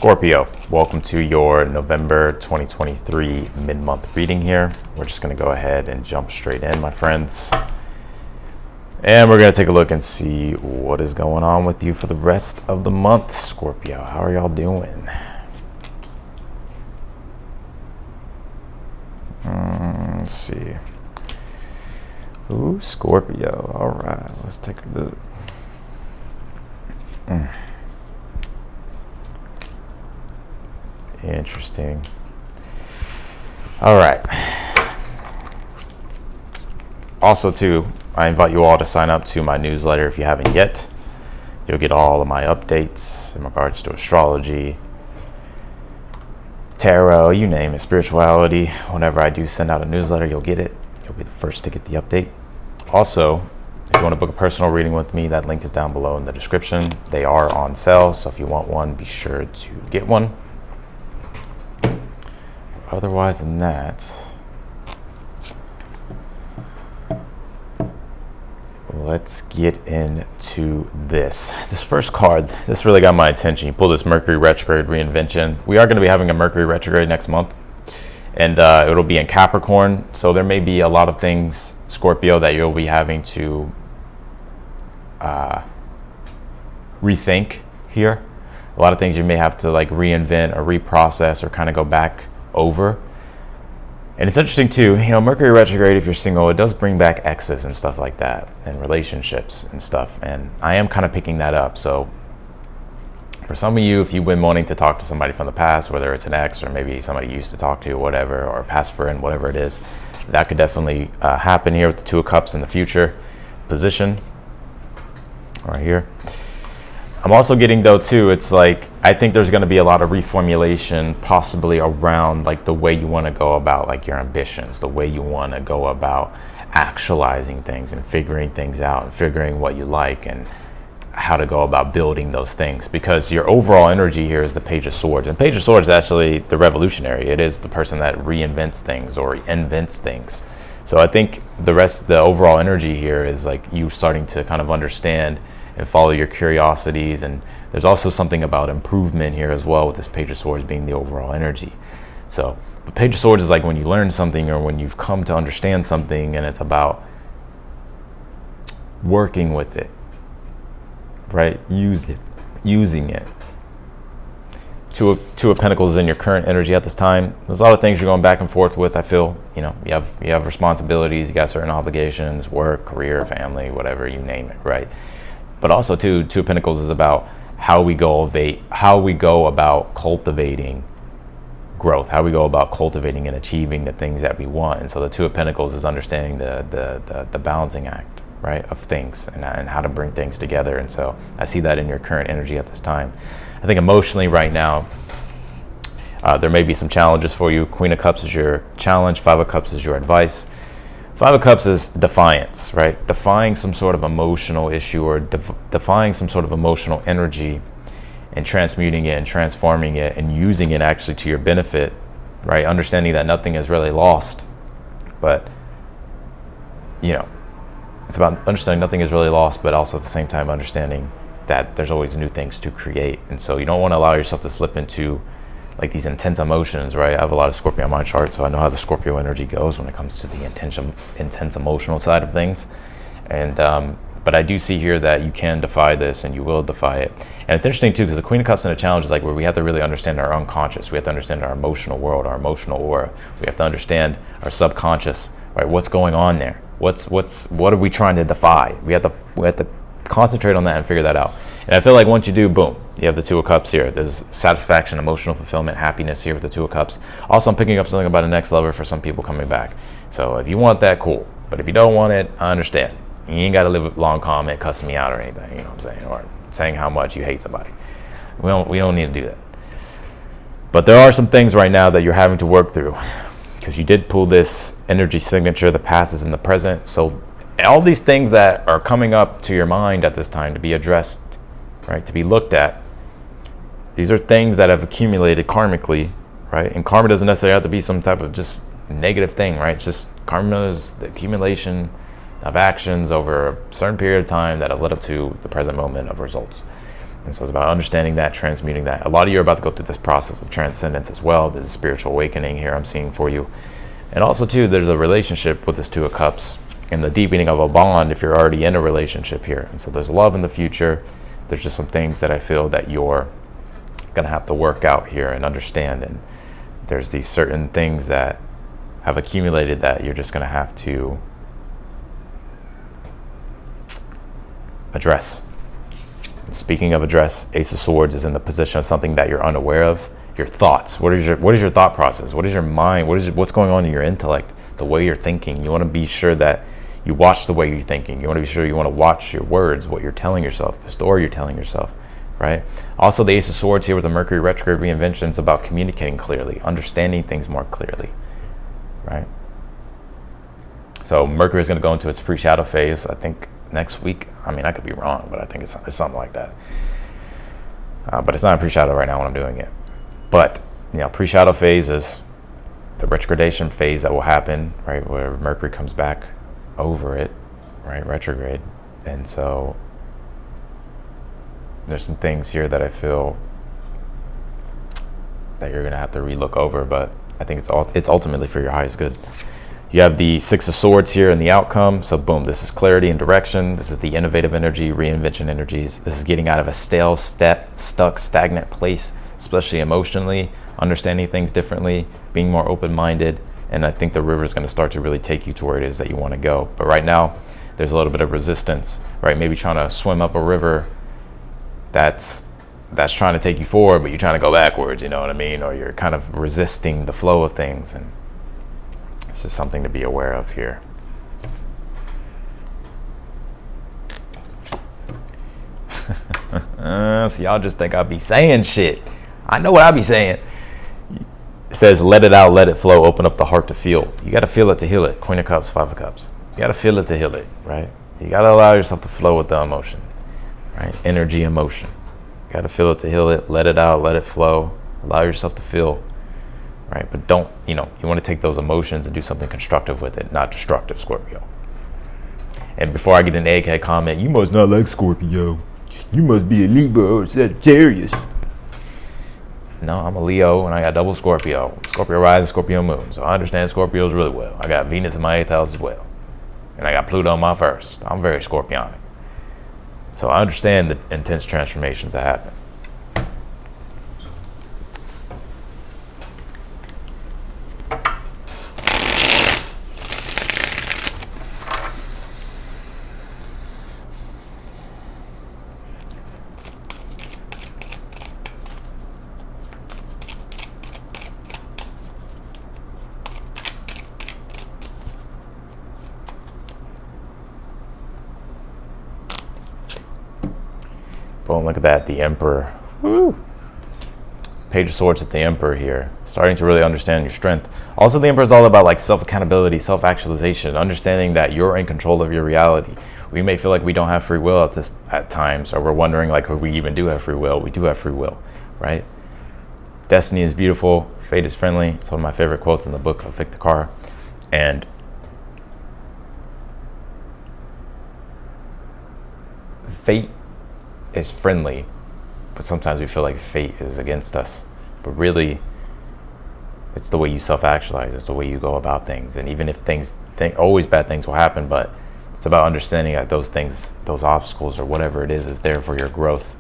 Scorpio, welcome to your November 2023 mid-month reading here. We're just going to go ahead and jump straight in, my friends. And we're going to take a look and see what is going on with you for the rest of the month, Scorpio. How are y'all doing? Let's see. Ooh, Scorpio. All right, let's take a look. Interesting. All right. Also, too, I invite you all to sign up to my newsletter if you haven't yet. You'll get all of my updates in regards to astrology, tarot, you name it, spirituality. Whenever I do send out a newsletter, you'll get it. You'll be the first to get the update. Also, if you want to book a personal reading with me, that link is down below in the description. They are on sale, so if you want one, be sure to get one. Otherwise than that, let's get into this. This first card, this really got my attention. You pull this Mercury retrograde reinvention. We are going to be having a Mercury retrograde next month, and it'll be in Capricorn. So there may be a lot of things, Scorpio, that you'll be having to rethink here. A lot of things you may have to like reinvent or reprocess or kind of go back over. And it's interesting too, Mercury retrograde, if you're single, it does bring back exes and stuff like that, and relationships and stuff. And I am kind of picking that up. So for some of you, if you've been wanting to talk to somebody from the past, whether it's an ex or maybe somebody you used to talk to, whatever, or a past friend, whatever it is, that could definitely happen here with the Two of Cups in the future position right here. I'm also getting, though, too, it's like, I think there's going to be a lot of reformulation possibly around like the way you want to go about like your ambitions, the way you want to go about actualizing things and figuring things out and figuring what you like and how to go about building those things, because your overall energy here is the Page of Swords, and Page of Swords is actually the revolutionary. It is the person that reinvents things or invents things. So I think the overall energy here is like you starting to kind of understand and follow your curiosities. And there's also something about improvement here as well, with this Page of Swords being the overall energy. So the Page of Swords is like when you learn something or when you've come to understand something, and it's about working with it, right? Using it. Two of Pentacles is in your current energy at this time. There's a lot of things you're going back and forth with. I feel, you have responsibilities, you got certain obligations, work, career, family, whatever, you name it, right? But also, too, Two of Pentacles is about how we go about cultivating growth, how we go about cultivating and achieving the things that we want. And so the Two of Pentacles is understanding the balancing act, right, of things and how to bring things together. And so I see that in your current energy at this time. I think emotionally right now, there may be some challenges for you. Queen of Cups is your challenge. Five of Cups is your advice. Five of Cups is defiance, right? Defying some sort of emotional issue or defying some sort of emotional energy and transmuting it and transforming it and using it actually to your benefit, right? Understanding that nothing is really lost, but, it's about understanding nothing is really lost, but also at the same time understanding that there's always new things to create. And so you don't want to allow yourself to slip into like these intense emotions, right? I have a lot of Scorpio on my chart, so I know how the Scorpio energy goes when it comes to the intense emotional side of things. And but I do see here that you can defy this, and you will defy it. And it's interesting too, because the Queen of Cups in a challenge is like where we have to really understand our unconscious. We have to understand our emotional world, our emotional aura. We have to understand our subconscious, right? What's going on there? What are we trying to defy? We have to concentrate on that and figure that out. And I feel like once you do, boom, you have the Two of Cups here. There's satisfaction, emotional fulfillment, happiness here with the Two of Cups. Also, I'm picking up something about a next level for some people coming back. So if you want that, cool. But if you don't want it, I understand. You ain't got to live a long comment, cussing me out or anything, you know what I'm saying? Or saying how much you hate somebody. We don't need to do that. But there are some things right now that you're having to work through, because you did pull this energy signature, the past is in the present. So all these things that are coming up to your mind at this time to be addressed, right, to be looked at, these are things that have accumulated karmically, right? And karma doesn't necessarily have to be some type of just negative thing, right? It's just karma is the accumulation of actions over a certain period of time that have led up to the present moment of results. And so it's about understanding that, transmuting that. A lot of you are about to go through this process of transcendence as well. There's a spiritual awakening here I'm seeing for you. And also, too, there's a relationship with this Two of Cups and the deepening of a bond if you're already in a relationship here. And so there's love in the future. There's just some things that I feel that you're going to have to work out here and understand. And there's these certain things that have accumulated that you're just going to have to address. Speaking of address, Ace of Swords is in the position of something that you're unaware of. Your thoughts. What is your thought process? What is your mind? What's going on in your intellect? The way you're thinking. You want to be sure that you watch the way you're thinking. You want to be sure you want to watch your words, what you're telling yourself, the story you're telling yourself, right? Also, the Ace of Swords here with the Mercury retrograde reinvention is about communicating clearly, understanding things more clearly, right? So Mercury is going to go into its pre-shadow phase, I think, next week. I mean, I could be wrong, but I think it's something like that. But it's not a pre-shadow right now when I'm doing it. But, pre-shadow phase is the retrogradation phase that will happen, right, where Mercury comes back over it, right, retrograde. And so there's some things here that I feel that you're going to have to relook over, but I think it's ultimately for your highest good. You have the Six of Swords here in the outcome. So boom, this is clarity and direction. This is the innovative energy, reinvention energies. This is getting out of a stale, stuck, stagnant place, especially emotionally, understanding things differently, being more open-minded. And I think the river is going to start to really take you to where it is that you want to go. But right now, there's a little bit of resistance, right? Maybe trying to swim up a river that's trying to take you forward, but you're trying to go backwards, you know what I mean? Or you're kind of resisting the flow of things. And this is something to be aware of here. So y'all just think I be saying shit. I know what I be saying. It says, let it out, let it flow, open up the heart to feel. You got to feel it to heal it. Queen of Cups, Five of Cups. You got to feel it to heal it, right? You got to allow yourself to flow with the emotion, right? Energy, emotion. You got to feel it to heal it. Let it out, let it flow. Allow yourself to feel, right? But don't, you want to take those emotions and do something constructive with it, not destructive, Scorpio. And before I get an egghead comment, you must not like Scorpio. You must be a Libra or Sagittarius. No, I'm a Leo and I got double Scorpio. Scorpio rising, Scorpio moon. So I understand Scorpios really well. I got Venus in my 8th house as well. And I got Pluto in my 1st. I'm very Scorpionic. So I understand the intense transformations that happen. Boom, look at that, the Emperor. Woo. Page of Swords with the Emperor here. Starting to really understand your strength. Also, the Emperor is all about like self-accountability, self-actualization, understanding that you're in control of your reality. We may feel like we don't have free will at times, or we're wondering like if we even do have free will. We do have free will, right? Destiny is beautiful, fate is friendly. It's one of my favorite quotes in the book of Victor Carr. And fate is friendly, but sometimes we feel like fate is against us. But really, it's the way you self-actualize. It's the way you go about things. And even if always bad things will happen, but it's about understanding that those things, those obstacles or whatever it is there for your growth.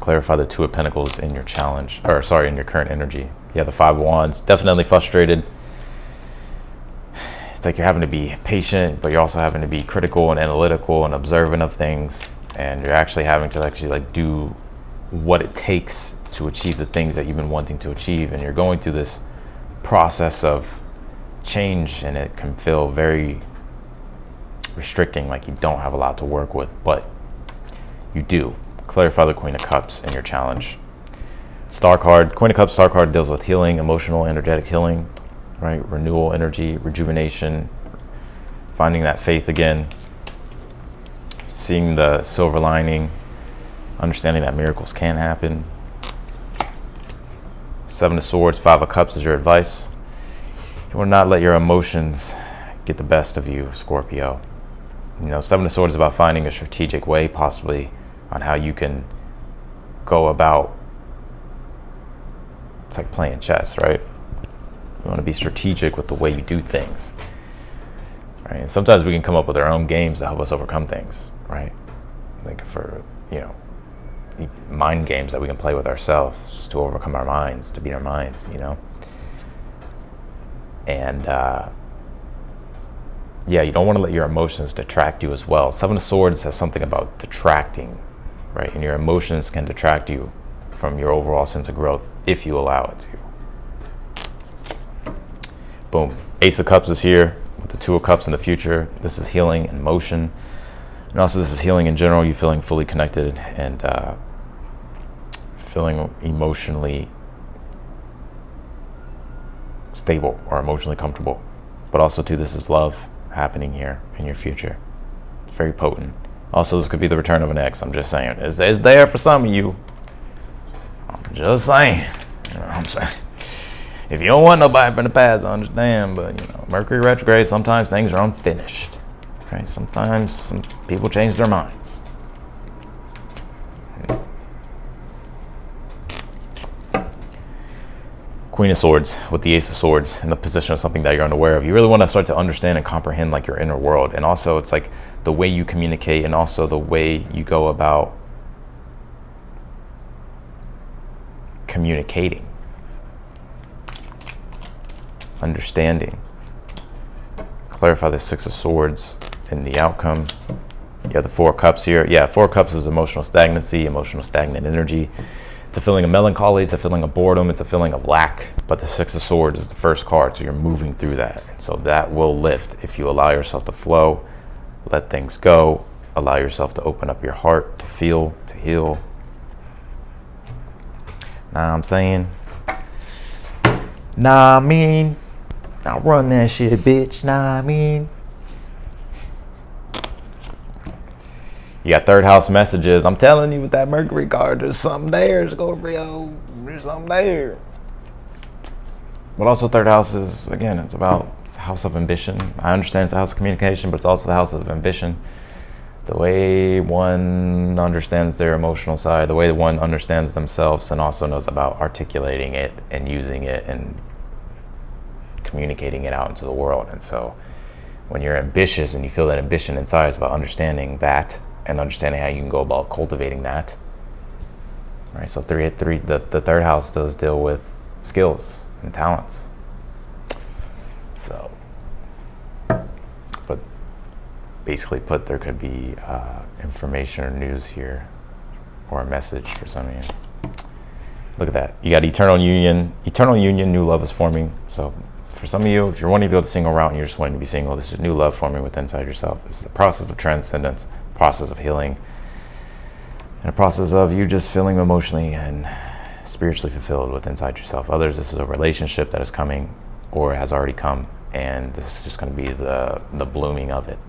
Clarify the Two of Pentacles in your challenge, in your current energy. Yeah, the Five of Wands, definitely frustrated. It's like you're having to be patient, but you're also having to be critical and analytical and observant of things. And you're actually having to do what it takes to achieve the things that you've been wanting to achieve. And you're going through this process of change, and it can feel very restricting, like you don't have a lot to work with, but you do. Clarify the Queen of Cups in your challenge. Star card, Queen of Cups, Star card deals with healing, emotional, energetic healing. Right, renewal, energy, rejuvenation, finding that faith again, seeing the silver lining, understanding that miracles can happen. Seven of Swords, Five of Cups is your advice. You will not let your emotions get the best of you, Scorpio. You know, Seven of Swords is about finding a strategic way, possibly, on how you can go about. It's like playing chess, right? You want to be strategic with the way you do things, right? And sometimes we can come up with our own games to help us overcome things, right? Like for, mind games that we can play with ourselves to overcome our minds, to beat our minds, And you don't want to let your emotions detract you as well. Seven of Swords has something about detracting, right? And your emotions can detract you from your overall sense of growth if you allow it to. Boom. Ace of Cups is here with the Two of Cups in the future. This is healing and motion. And also this is healing in general. You feeling fully connected and feeling emotionally stable or emotionally comfortable. But also too, this is love happening here in your future. It's very potent. Also, this could be the return of an ex. I'm just saying. It's there for some of you. I'm just saying. You know what I'm saying? If you don't want nobody from the past, I understand. But, Mercury retrograde, sometimes things are unfinished. Right? Sometimes some people change their minds. Queen of Swords with the Ace of Swords in the position of something that you're unaware of. You really want to start to understand and comprehend like your inner world. And also it's like the way you communicate and also the way you go about communicating. Understanding. Clarify the Six of Swords in the outcome. You have the Four of Cups here. Yeah, Four of Cups is emotional stagnancy, emotional stagnant energy. It's a feeling of melancholy, it's a feeling of boredom, it's a feeling of lack. But the Six of Swords is the first card, so you're moving through that. And so that will lift if you allow yourself to flow, let things go, allow yourself to open up your heart, to feel, to heal. Nah, I'm saying? Nah, I mean. Now run that shit, bitch. Nah, I mean. You got third house messages. I'm telling you with that Mercury card, there's something there, Scorpio. There's something there. But also third house is, again, it's the house of ambition. I understand it's the house of communication, but it's also the house of ambition. The way one understands their emotional side, the way one understands themselves and also knows about articulating it and using it and communicating it out into the world. And so when you're ambitious and you feel that ambition inside, it's about understanding that and understanding how you can go about cultivating that. Right. So the third house does deal with skills and talents. So, but basically put, there could be information or news here or a message for some of you. Look at that. You got eternal union, new love is forming. So for some of you, if you're wanting to go the single route and you're just wanting to be single, this is new love forming within inside yourself. It's the process of transcendence, process of healing, and a process of you just feeling emotionally and spiritually fulfilled within inside yourself. Others, this is a relationship that is coming or has already come, and this is just going to be the blooming of it.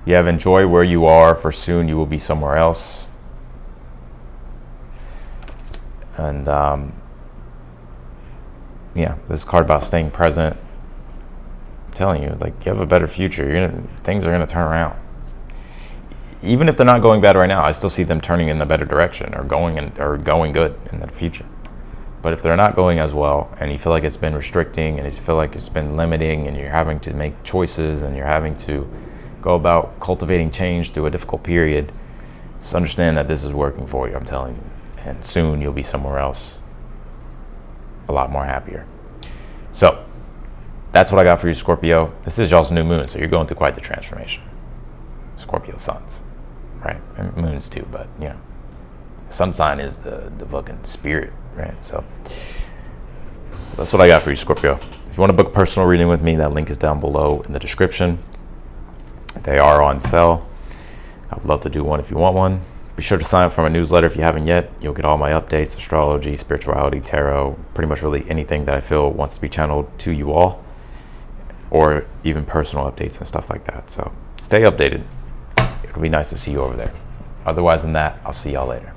You have enjoy where you are, for soon you will be somewhere else. And this card about staying present. I'm telling you, like, you have a better future. Things are gonna turn around. Even if they're not going bad right now, I still see them turning in a better direction or going good in the future. But if they're not going as well, and you feel like it's been restricting, and you feel like it's been limiting, and you're having to make choices, and you're having to go about cultivating change through a difficult period, just understand that this is working for you. I'm telling you, and soon you'll be somewhere else, a lot more happier. So that's what I got for you, Scorpio. This is y'all's new moon, so you're going through quite the transformation. Scorpio suns, right? And moons too, but sun sign is the fucking spirit, right? So that's what I got for you, Scorpio. If you want to book a personal reading with me, that link is down below in the description. They are on sale. I would love to do one if you want one. Be sure to sign up for my newsletter if you haven't yet. You'll get all my updates, astrology, spirituality, tarot, pretty much really anything that I feel wants to be channeled to you all, or even personal updates and stuff like that. So stay updated. It'll be nice to see you over there. Otherwise than that, I'll see y'all later.